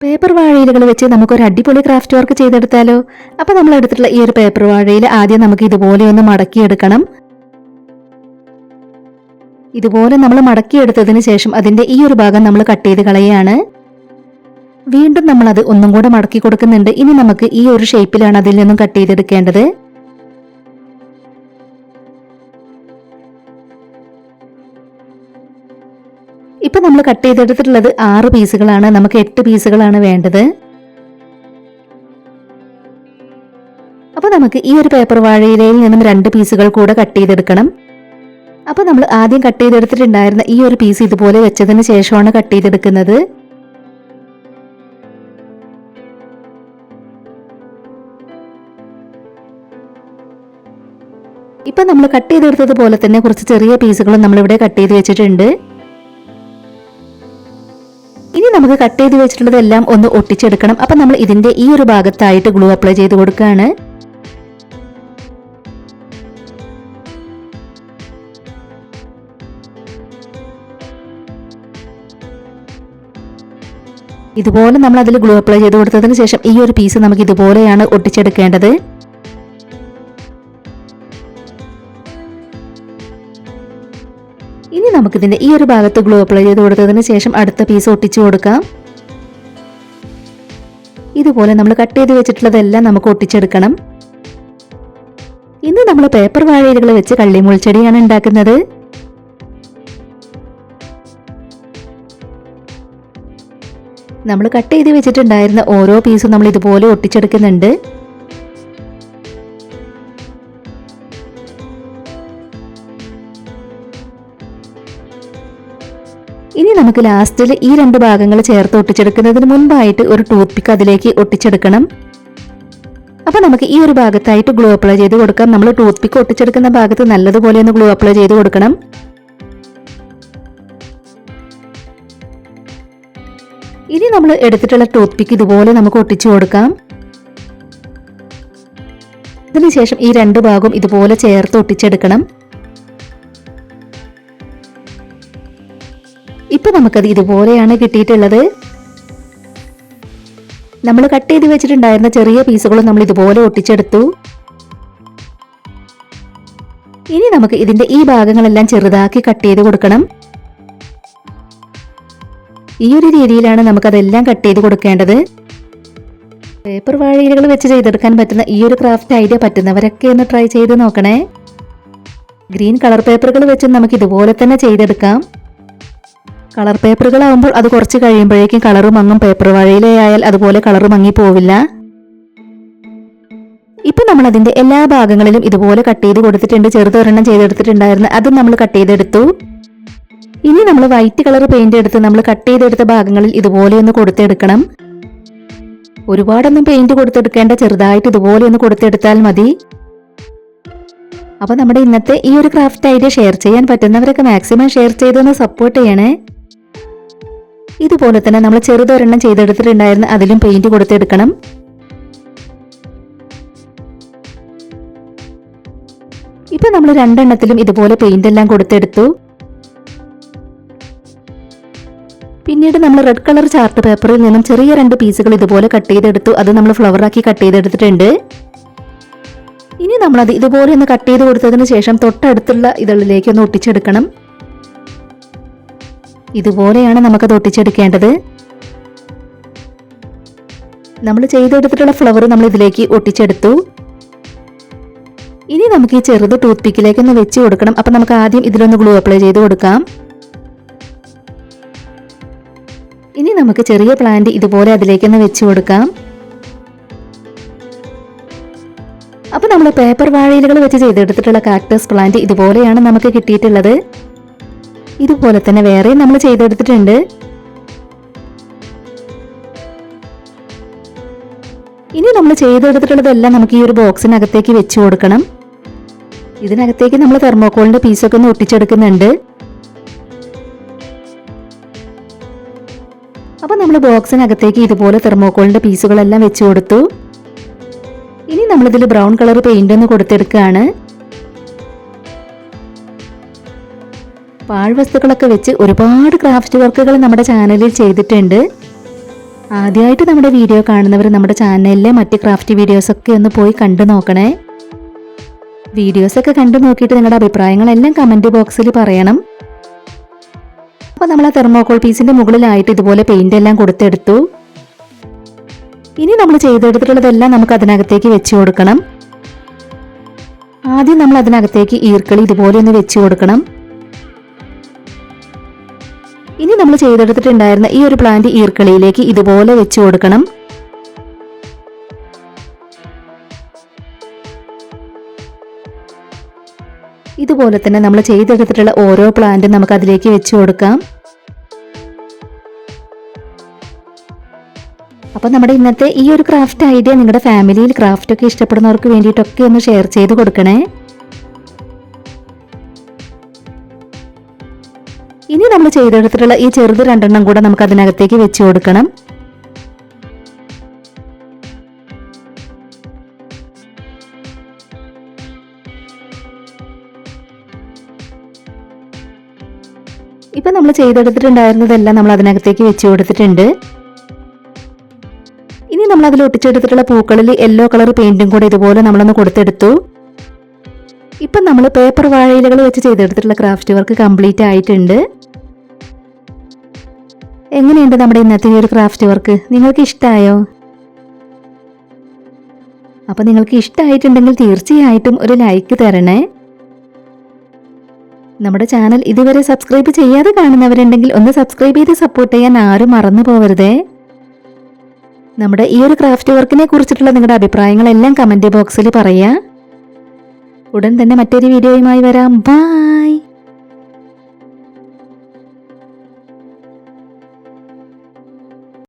Paper വാഴയിലുകൾ വെച്ച് നമുക്കൊരു അടിപൊളി ക്രാഫ്റ്റ് വർക്ക് ചെയ്തെടുത്താലോ? അപ്പോൾ നമ്മൾ എടുത്തിട്ടുള്ള ഈ ഒരു പേപ്പർ വാഴയിൽ ആദ്യം നമുക്ക് ഇതുപോലെ ഒന്ന് മടക്കിയെടുക്കണം. ഇതുപോലെ നമ്മൾ മടക്കിയെടുത്തതിന് ശേഷം അതിന്റെ ഈ ഒരു ഭാഗം നമ്മൾ കട്ട് ചെയ്ത് കളയുകയാണ്. വീണ്ടും നമ്മൾ അത് ഒന്നും കൂടെ മടക്കി കൊടുക്കുന്നുണ്ട്. ഇനി നമുക്ക് ഈ ഒരു ഷേപ്പിലാണ് അതിൽ നിന്നും കട്ട് ചെയ്തെടുക്കേണ്ടത്. ഇപ്പൊ നമ്മൾ കട്ട് ചെയ്തെടുത്തിട്ടുള്ളത് 6 പീസുകളാണ്. നമുക്ക് 8 പീസുകളാണ് വേണ്ടത്. അപ്പൊ നമുക്ക് ഈ ഒരു പേപ്പർ വാഴയിലയിൽ നിന്നും 2 പീസുകൾ കൂടെ കട്ട് ചെയ്തെടുക്കണം. അപ്പൊ നമ്മൾ ആദ്യം കട്ട് ചെയ്തെടുത്തിട്ടുണ്ടായിരുന്ന ഈ ഒരു പീസ് ഇതുപോലെ വെച്ചതിന് ശേഷമാണ് കട്ട് ചെയ്തെടുക്കുന്നത്. ഇപ്പൊ നമ്മൾ കട്ട് ചെയ്തെടുത്തതുപോലെ തന്നെ കുറച്ച് ചെറിയ പീസുകളും നമ്മളിവിടെ കട്ട് ചെയ്ത് വെച്ചിട്ടുണ്ട്. ഇനി നമുക്ക് കട്ട് ചെയ്ത് വെച്ചിട്ടുള്ളതെല്ലാം ഒന്ന് ഒട്ടിച്ചെടുക്കണം. അപ്പൊ നമ്മൾ ഇതിന്റെ ഈ ഒരു ഭാഗത്തായിട്ട് ഗ്ലൂ അപ്ലൈ ചെയ്ത് കൊടുക്കുകയാണ്. ഇതുപോലെ നമ്മൾ അതിൽ ഗ്ലൂ അപ്ലൈ ചെയ്ത് കൊടുത്തതിന് ശേഷം ഈ ഒരു പീസ് നമുക്ക് ഇതുപോലെയാണ് ഒട്ടിച്ചെടുക്കേണ്ടത്. ഇനി നമുക്കിതിന്റെ ഈ ഒരു ഭാഗത്ത് ഗ്ലൂ അപ്ലൈ ചെയ്ത് കൊടുത്തതിന് ശേഷം അടുത്ത പീസ് ഒട്ടിച്ചു കൊടുക്കാം. ഇതുപോലെ നമ്മൾ കട്ട് ചെയ്ത് വെച്ചിട്ടുള്ളതെല്ലാം നമുക്ക് ഒട്ടിച്ചെടുക്കണം. ഇന്ന് നമ്മൾ പേപ്പർ വാഴയിലുകൾ വെച്ച് കള്ളിമുൾച്ചെടിയാണ് ഉണ്ടാക്കുന്നത്. നമ്മൾ കട്ട് ചെയ്ത് വെച്ചിട്ടുണ്ടായിരുന്ന ഓരോ പീസും നമ്മൾ ഇതുപോലെ ഒട്ടിച്ചെടുക്കുന്നുണ്ട്. ഇനി നമുക്ക് ലാസ്റ്റിൽ ഈ 2 ഭാഗങ്ങൾ ചേർത്ത് ഒട്ടിച്ചെടുക്കുന്നതിന് മുൻപായിട്ട് ഒരു ടൂത്ത് പിക്ക് അതിലേക്ക് ഒട്ടിച്ചെടുക്കണം. അപ്പൊ നമുക്ക് ഈ ഒരു ഭാഗത്തായിട്ട് ഗ്ലൂ അപ്ലൈ ചെയ്ത് കൊടുക്കാം. നമ്മൾ ടൂത്ത് പിക്ക് ഒട്ടിച്ചെടുക്കുന്ന ഭാഗത്ത് നല്ലതുപോലെ ഒന്ന് ഗ്ലൂ അപ്ലൈ ചെയ്ത് കൊടുക്കണം. ഇനി നമ്മൾ എടുത്തിട്ടുള്ള ടൂത്ത് പിക്ക് ഇതുപോലെ നമുക്ക് ഒട്ടിച്ചു കൊടുക്കാം. അതിനുശേഷം ഈ 2 ഭാഗവും ഇതുപോലെ ചേർത്ത് ഒട്ടിച്ചെടുക്കണം. ഇപ്പൊ നമുക്കത് ഇതുപോലെയാണ് കിട്ടിയിട്ടുള്ളത്. നമ്മൾ കട്ട് ചെയ്ത് വെച്ചിട്ടുണ്ടായിരുന്ന ചെറിയ പീസുകളും നമ്മൾ ഇതുപോലെ ഒട്ടിച്ചെടുത്തു. ഇനി നമുക്ക് ഇതിന്റെ ഈ ഭാഗങ്ങളെല്ലാം ചെറുതാക്കി കട്ട് ചെയ്ത് കൊടുക്കണം. ഈ ഒരു രീതിയിലാണ് നമുക്കതെല്ലാം കട്ട് ചെയ്ത് കൊടുക്കേണ്ടത്. പേപ്പർ വാഴയിലുകൾ വെച്ച് ചെയ്തെടുക്കാൻ പറ്റുന്ന ഈ ഒരു ക്രാഫ്റ്റ് ഐഡിയ പറ്റുന്നവരൊക്കെ ഒന്ന് ട്രൈ ചെയ്ത് നോക്കണേ. ഗ്രീൻ കളർ പേപ്പറുകൾ വെച്ച് നമുക്ക് ഇതുപോലെ തന്നെ ചെയ്തെടുക്കാം. കളർ പേപ്പറുകളാവുമ്പോൾ അത് കുറച്ച് കഴിയുമ്പോഴേക്കും കളറ് മങ്ങും. പേപ്പർ വാഴയിലായാൽ അതുപോലെ കളറ് മങ്ങി പോവില്ല. ഇപ്പൊ നമ്മൾ അതിന്റെ എല്ലാ ഭാഗങ്ങളിലും ഇതുപോലെ കട്ട് ചെയ്ത് കൊടുത്തിട്ടുണ്ട്. ചെറുതൊരെണ്ണം ചെയ്തെടുത്തിട്ടുണ്ടായിരുന്നു, അതും നമ്മൾ കട്ട് ചെയ്തെടുത്തു. ഇനി നമ്മൾ വൈറ്റ് കളർ പെയിന്റ് എടുത്ത് നമ്മൾ കട്ട് ചെയ്തെടുത്ത ഭാഗങ്ങളിൽ ഇതുപോലെ ഒന്ന് കൊടുത്തെടുക്കണം. ഒരുപാടൊന്നും പെയിന്റ് കൊടുത്തെടുക്കേണ്ട, ചെറുതായിട്ട് ഇതുപോലെ ഒന്ന് കൊടുത്തെടുത്താൽ മതി. അപ്പൊ നമ്മുടെ ഇന്നത്തെ ഈ ഒരു ക്രാഫ്റ്റ് ഐഡിയ ഷെയർ ചെയ്യാൻ പറ്റുന്നവരൊക്കെ മാക്സിമം ഷെയർ ചെയ്തൊന്ന് സപ്പോർട്ട് ചെയ്യണേ. ഇതുപോലെ തന്നെ നമ്മൾ ചെറുതൊരെണ്ണം ചെയ്തെടുത്തിട്ടുണ്ടായിരുന്നു, അതിലും പെയിന്റ് കൊടുത്തെടുക്കണം. ഇപ്പൊ നമ്മൾ 2 എണ്ണത്തിലും ഇതുപോലെ പെയിന്റ് എല്ലാം കൊടുത്തെടുത്തു. പിന്നീട് നമ്മൾ റെഡ് കളർ ചാർട്ട് പേപ്പറിൽ നിന്നും ചെറിയ 2 പീസുകൾ ഇതുപോലെ കട്ട് ചെയ്തെടുത്തു. അത് നമ്മൾ ഫ്ലവറാക്കി കട്ട് ചെയ്തെടുത്തിട്ടുണ്ട്. ഇനി നമ്മളത് ഇതുപോലെ ഒന്ന് കട്ട് ചെയ്ത് കൊടുത്തതിന് ശേഷം തൊട്ടടുത്തുള്ള ഇതളിലേക്ക് ഒന്ന് ഒട്ടിച്ചെടുക്കണം. ഇതുപോലെയാണ് നമുക്കത് ഒട്ടിച്ചെടുക്കേണ്ടത്. നമ്മൾ ചെയ്തെടുത്തിട്ടുള്ള ഫ്ലവർ നമ്മൾ ഇതിലേക്ക് ഒട്ടിച്ചെടുത്തു. ഇനി നമുക്ക് ഈ ചെറുത് ടൂത്ത് പിക്കിലേക്ക് ഒന്ന് വെച്ച് കൊടുക്കണം. അപ്പൊ നമുക്ക് ആദ്യം ഇതിലൊന്ന് ഗ്ലൂ അപ്ലൈ ചെയ്ത് കൊടുക്കാം. ഇനി നമുക്ക് ചെറിയ പ്ലാന്റ് ഇതുപോലെ അതിലേക്കൊന്ന് വെച്ച് കൊടുക്കാം. അപ്പൊ നമ്മൾ പേപ്പർ വാഴയിലുകൾ വെച്ച് ചെയ്തെടുത്തിട്ടുള്ള കാക്ടസ് പ്ലാന്റ് ഇതുപോലെയാണ് നമുക്ക് കിട്ടിയിട്ടുള്ളത്. ഇതുപോലെ തന്നെ വേറെ നമ്മൾ ചെയ്തെടുത്തിട്ടുണ്ട്. ഇനി നമ്മൾ ചെയ്തെടുത്തിട്ടുള്ളതെല്ലാം നമുക്ക് ഈ ഒരു ബോക്സിനകത്തേക്ക് വെച്ച് കൊടുക്കണം. ഇതിനകത്തേക്ക് നമ്മൾ തെർമോക്കോളിന്റെ പീസൊക്കെ ഒന്ന് ഒട്ടിച്ചെടുക്കുന്നുണ്ട്. അപ്പൊ നമ്മൾ ബോക്സിനകത്തേക്ക് ഇതുപോലെ തെർമോക്കോളിന്റെ പീസുകളെല്ലാം വെച്ച് കൊടുത്തു. ഇനി നമ്മളിതിൽ ബ്രൗൺ കളർ പെയിന്റ് ഒന്ന് കൊടുത്തെടുക്കുകയാണ്. പാഴ്വസ്തുക്കളൊക്കെ വെച്ച് ഒരുപാട് ക്രാഫ്റ്റ് വർക്കുകൾ നമ്മുടെ ചാനലിൽ ചെയ്തിട്ടുണ്ട്. ആദ്യമായിട്ട് നമ്മുടെ വീഡിയോ കാണുന്നവർ നമ്മുടെ ചാനലിലെ മറ്റ് ക്രാഫ്റ്റ് വീഡിയോസൊക്കെ ഒന്ന് പോയി കണ്ടു നോക്കണേ. വീഡിയോസൊക്കെ കണ്ടു നോക്കിയിട്ട് നിങ്ങളുടെ അഭിപ്രായങ്ങളെല്ലാം കമൻറ്റ് ബോക്സിൽ പറയണം. അപ്പോൾ നമ്മൾ ആ തെർമോക്കോൾ പീസിൻ്റെ മുകളിലായിട്ട് ഇതുപോലെ പെയിൻ്റ് എല്ലാം കൊടുത്തെടുത്തു. ഇനി നമ്മൾ ചെയ്തെടുത്തിട്ടുള്ളതെല്ലാം നമുക്ക് അതിനകത്തേക്ക് വെച്ച് കൊടുക്കണം. ആദ്യം നമ്മൾ അതിനകത്തേക്ക് ഈർക്കളി ഇതുപോലെ ഒന്ന് വെച്ച് കൊടുക്കണം. ഇനി നമ്മൾ ചെയ്തെടുത്തിട്ടുണ്ടായിരുന്ന ഈ ഒരു പ്ലാന്റ് ഈർക്കളിയിലേക്ക് ഇതുപോലെ വെച്ച് കൊടുക്കണം. ഇതുപോലെ തന്നെ നമ്മൾ ചെയ്തെടുത്തിട്ടുള്ള ഓരോ പ്ലാന്റും നമുക്ക് അതിലേക്ക് വെച്ച് കൊടുക്കാം. അപ്പോൾ നമ്മുടെ ഇന്നത്തെ ഈ ഒരു ക്രാഫ്റ്റ് ഐഡിയ നിങ്ങളുടെ ഫാമിലിയിൽ ക്രാഫ്റ്റ് ഒക്കെ ഇഷ്ടപ്പെടുന്നവർക്ക് വേണ്ടിയിട്ടൊക്കെ ഒന്ന് ഷെയർ ചെയ്ത് കൊടുക്കണേ. ഇനി നമ്മൾ ചെയ്തെടുത്തിട്ടുള്ള ഈ ചെറുത് 2 കൂടെ നമുക്ക് അതിനകത്തേക്ക് വെച്ച് കൊടുക്കണം. ഇപ്പം നമ്മൾ ചെയ്തെടുത്തിട്ടുണ്ടായിരുന്നതെല്ലാം നമ്മൾ അതിനകത്തേക്ക് വെച്ച് കൊടുത്തിട്ടുണ്ട്. ഇനി നമ്മൾ അതിൽ ഒട്ടിച്ചെടുത്തിട്ടുള്ള പൂക്കളിൽ യെല്ലോ കളർ പെയിന്റും കൂടെ ഇതുപോലെ നമ്മളൊന്ന് കൊടുത്തെടുത്തു. ഇപ്പം നമ്മൾ പേപ്പർ വാഴയിലകൾ വെച്ച് ചെയ്തെടുത്തിട്ടുള്ള ക്രാഫ്റ്റ് വർക്ക് കംപ്ലീറ്റ് ആയിട്ടുണ്ട്. എങ്ങനെയുണ്ട് നമ്മുടെ ഇന്നത്തെ ഈ ഒരു ക്രാഫ്റ്റ് വർക്ക്? നിങ്ങൾക്ക് ഇഷ്ടമായോ? അപ്പം നിങ്ങൾക്ക് ഇഷ്ടമായിട്ടുണ്ടെങ്കിൽ തീർച്ചയായിട്ടും ഒരു ലൈക്ക് തരണേ. നമ്മുടെ ചാനൽ ഇതുവരെ സബ്സ്ക്രൈബ് ചെയ്യാതെ കാണുന്നവരുണ്ടെങ്കിൽ ഒന്ന് സബ്സ്ക്രൈബ് ചെയ്ത് സപ്പോർട്ട് ചെയ്യാൻ ആരും മറന്നു പോകരുതേ. നമ്മുടെ ഈ ഒരു ക്രാഫ്റ്റ് വർക്കിനെ കുറിച്ചിട്ടുള്ള നിങ്ങളുടെ അഭിപ്രായങ്ങളെല്ലാം കമൻറ്റ് ബോക്സിൽ പറയാം. ഉടൻ തന്നെ മറ്റൊരു വീഡിയോയുമായി വരാം. ബൈ.